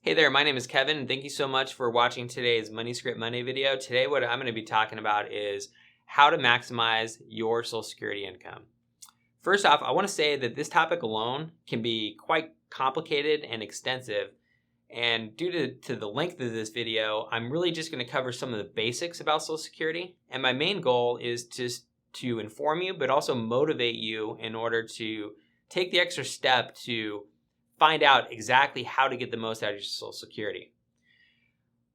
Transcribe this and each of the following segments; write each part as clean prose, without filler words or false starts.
Hey there, my name is Kevin, and thank you so much for watching today's Money Script Monday video. Today, what I'm going to be talking about is how to maximize your Social Security income. First off, I want to say that this topic alone can be quite complicated and extensive, and due to the length of this video, I'm really just going to cover some of the basics about Social Security, and my main goal is just to inform you, but also motivate you in order to take the extra step to find out exactly how to get the most out of your Social Security.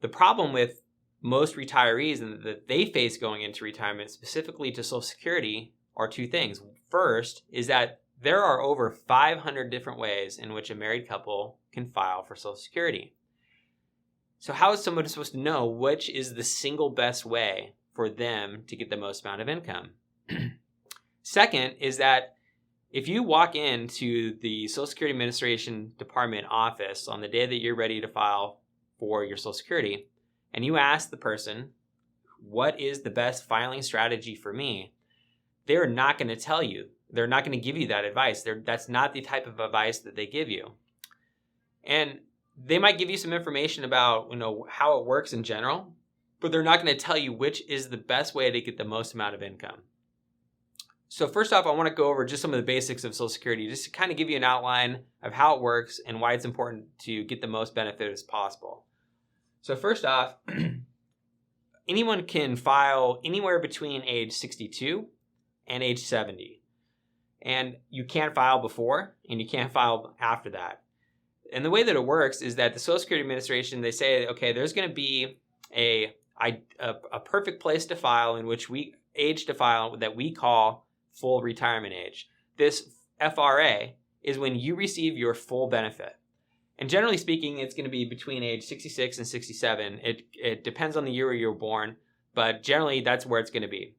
The problem with most retirees and that they face going into retirement, specifically to Social Security, are two things. First is that there are over 500 different ways in which a married couple can file for Social Security. So how is someone supposed to know which is the single best way for them to get the most amount of income? Second is that if you walk into the Social Security Administration Department office on the day that you're ready to file for your Social Security, and you ask the person, what is the best filing strategy for me? They're not going to tell you. They're not going to give you that advice. That's not the type of advice that they give you. And they might give you some information about, how it works in general, but they're not going to tell you which is the best way to get the most amount of income. So first off, I want to go over just some of the basics of Social Security, just to kind of give you an outline of how it works and why it's important to get the most benefit as possible. So first off, anyone can file anywhere between age 62 and age 70. And you can't file before and you can't file after that. And the way that it works is that the Social Security Administration, they say, okay, there's going to be a perfect place to file in which age to file that we call full retirement age. This FRA is when you receive your full benefit. And generally speaking, it's going to be between age 66 and 67. It depends on the year you were born, but generally that's where it's going to be.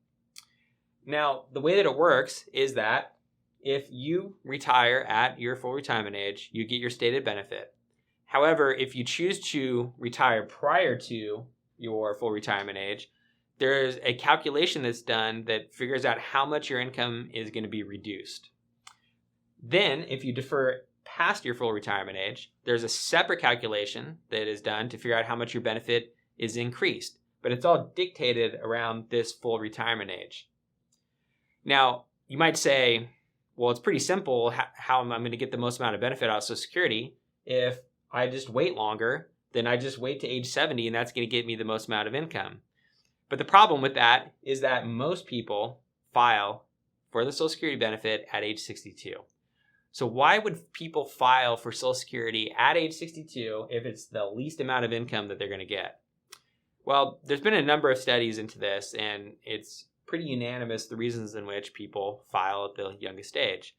Now, the way that it works is that if you retire at your full retirement age, you get your stated benefit. However, if you choose to retire prior to your full retirement age, there's a calculation that's done that figures out how much your income is going to be reduced. Then, if you defer past your full retirement age, there's a separate calculation that is done to figure out how much your benefit is increased. But it's all dictated around this full retirement age. Now, you might say, well, it's pretty simple how am I going to get the most amount of benefit out of Social Security. If I just wait longer, then I just wait to age 70 and that's going to get me the most amount of income. But the problem with that is that most people file for the Social Security benefit at age 62. So why would people file for Social Security at age 62 if it's the least amount of income that they're going to get? Well, there's been a number of studies into this, and it's pretty unanimous the reasons in which people file at the youngest age.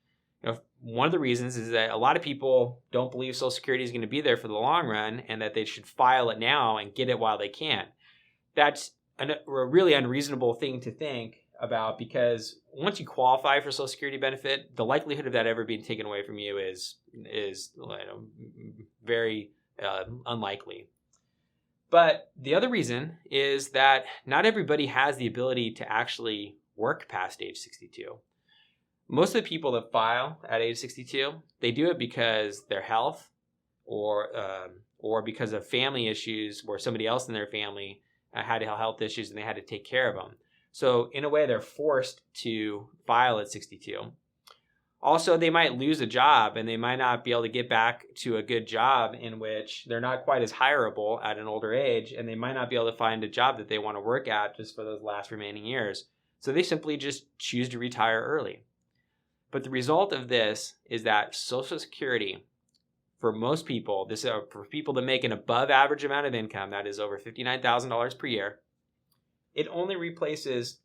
One of the reasons is that a lot of people don't believe Social Security is going to be there for the long run and that they should file it now and get it while they can. That's a really unreasonable thing to think about, because once you qualify for Social Security benefit, the likelihood of that ever being taken away from you is very unlikely. But the other reason is that not everybody has the ability to actually work past age 62. Most of the people that file at age 62, they do it because their health or because of family issues where somebody else in their family had health issues and they had to take care of them. So in a way, they're forced to file at 62. Also, they might lose a job and they might not be able to get back to a good job in which they're not quite as hireable at an older age, and they might not be able to find a job that they want to work at just for those last remaining years. So they simply just choose to retire early. But the result of this is that Social Security, for most people, this is for people that make an above average amount of income, that is over $59,000 per year, it only replaces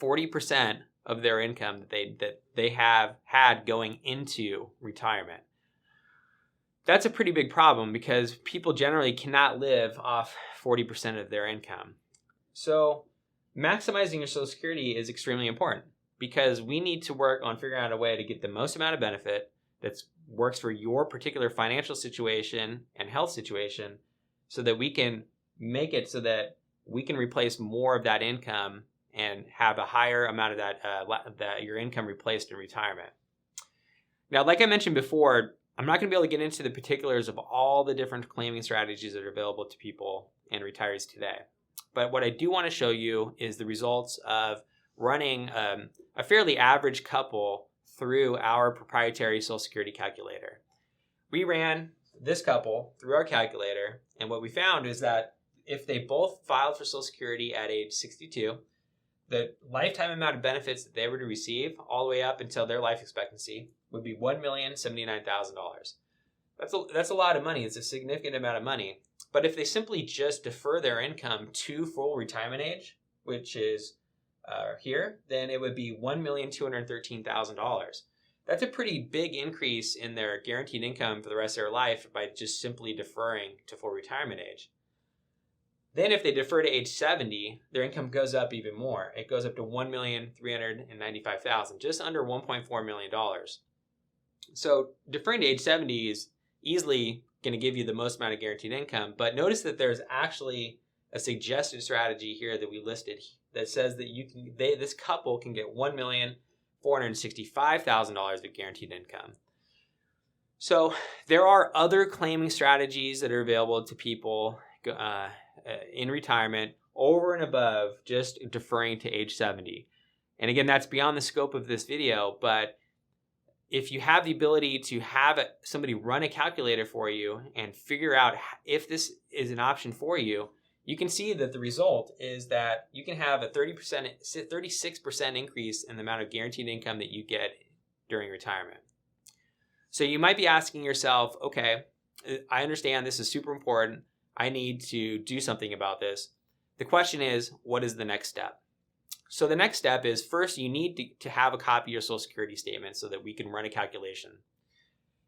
40% of their income that they have had going into retirement. That's a pretty big problem because people generally cannot live off 40% of their income. So maximizing your Social Security is extremely important because we need to work on figuring out a way to get the most amount of benefit that works for your particular financial situation and health situation so that we can make it so that we can replace more of that income and have a higher amount of that your income replaced in retirement. Now, like I mentioned before, I'm not going to be able to get into the particulars of all the different claiming strategies that are available to people and retirees today. But what I do want to show you is the results of running a fairly average couple through our proprietary Social Security calculator. We ran this couple through our calculator, and what we found is that if they both filed for Social Security at age 62, the lifetime amount of benefits that they were to receive all the way up until their life expectancy would be $1,079,000. That's a lot of money. It's a significant amount of money. But if they simply just defer their income to full retirement age, which is here, then it would be $1,213,000. That's a pretty big increase in their guaranteed income for the rest of their life by just simply deferring to full retirement age. Then if they defer to age 70, their income goes up even more. It goes up to $1,395,000, just under $1.4 million. So deferring to age 70 is easily going to give you the most amount of guaranteed income, but notice that there's actually a suggested strategy here that we listed that says that this couple can get $1,465,000 of guaranteed income. So there are other claiming strategies that are available to people in retirement over and above just deferring to age 70. And again, that's beyond the scope of this video, but if you have the ability to have somebody run a calculator for you and figure out if this is an option for you, you can see that the result is that you can have a 36% increase in the amount of guaranteed income that you get during retirement. So you might be asking yourself, okay, I understand this is super important. I need to do something about this. The question is, what is the next step? So the next step is, first, you need to have a copy of your Social Security statement so that we can run a calculation.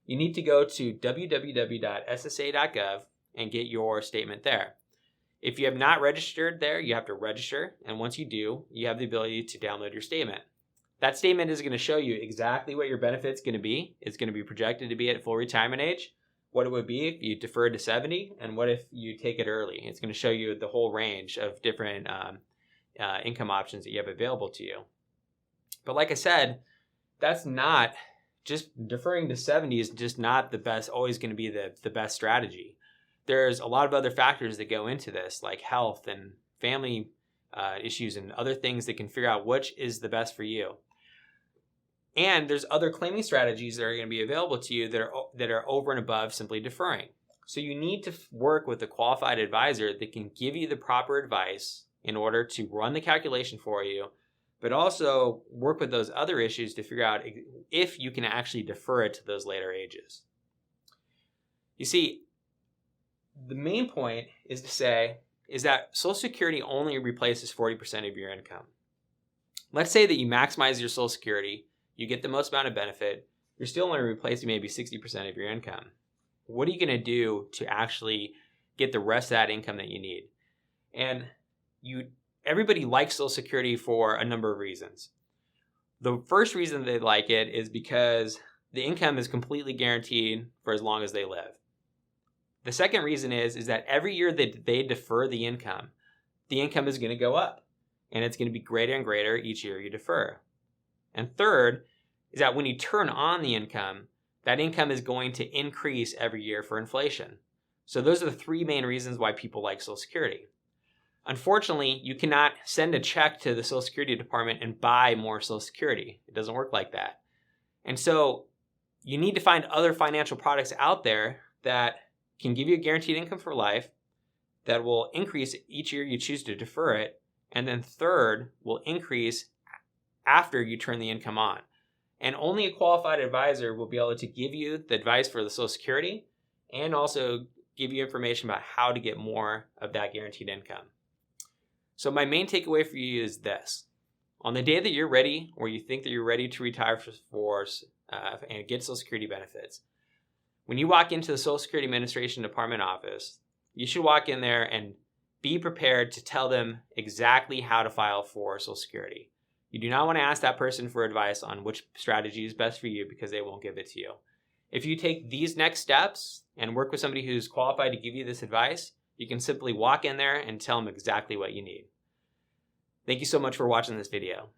You need to go to www.ssa.gov and get your statement there. If you have not registered there, you have to register. And once you do, you have the ability to download your statement. That statement is going to show you exactly what your benefit's going to be. It's going to be projected to be at full retirement age, what it would be if you deferred to 70, and what if you take it early. It's going to show you the whole range of different income options that you have available to you. But like I said, that's not just deferring to 70 is just not the best, always going to be the best strategy. There's a lot of other factors that go into this, like health and family issues and other things that can figure out which is the best for you. And there's other claiming strategies that are going to be available to you that are over and above simply deferring. So you need to work with a qualified advisor that can give you the proper advice in order to run the calculation for you, but also work with those other issues to figure out if you can actually defer it to those later ages. You see, the main point is that Social Security only replaces 40% of your income. Let's say that you maximize your Social Security, you get the most amount of benefit, you're still only replacing maybe 60% of your income. What are you going to do to actually get the rest of that income that you need? And everybody likes Social Security for a number of reasons. The first reason they like it is because the income is completely guaranteed for as long as they live. The second reason is that every year that they defer the income is going to go up, and it's going to be greater and greater each year you defer. And third is that when you turn on the income, that income is going to increase every year for inflation. So those are the three main reasons why people like Social Security. Unfortunately, you cannot send a check to the Social Security department and buy more Social Security. It doesn't work like that. And so you need to find other financial products out there that can give you a guaranteed income for life, that will increase each year you choose to defer it, and then third, will increase after you turn the income on. And only a qualified advisor will be able to give you the advice for the Social Security and also give you information about how to get more of that guaranteed income. So my main takeaway for you is this. On the day that you're ready, or you think that you're ready to retire and get Social Security benefits, when you walk into the Social Security Administration Department office, you should walk in there and be prepared to tell them exactly how to file for Social Security. You do not want to ask that person for advice on which strategy is best for you because they won't give it to you. If you take these next steps and work with somebody who's qualified to give you this advice, you can simply walk in there and tell them exactly what you need. Thank you so much for watching this video.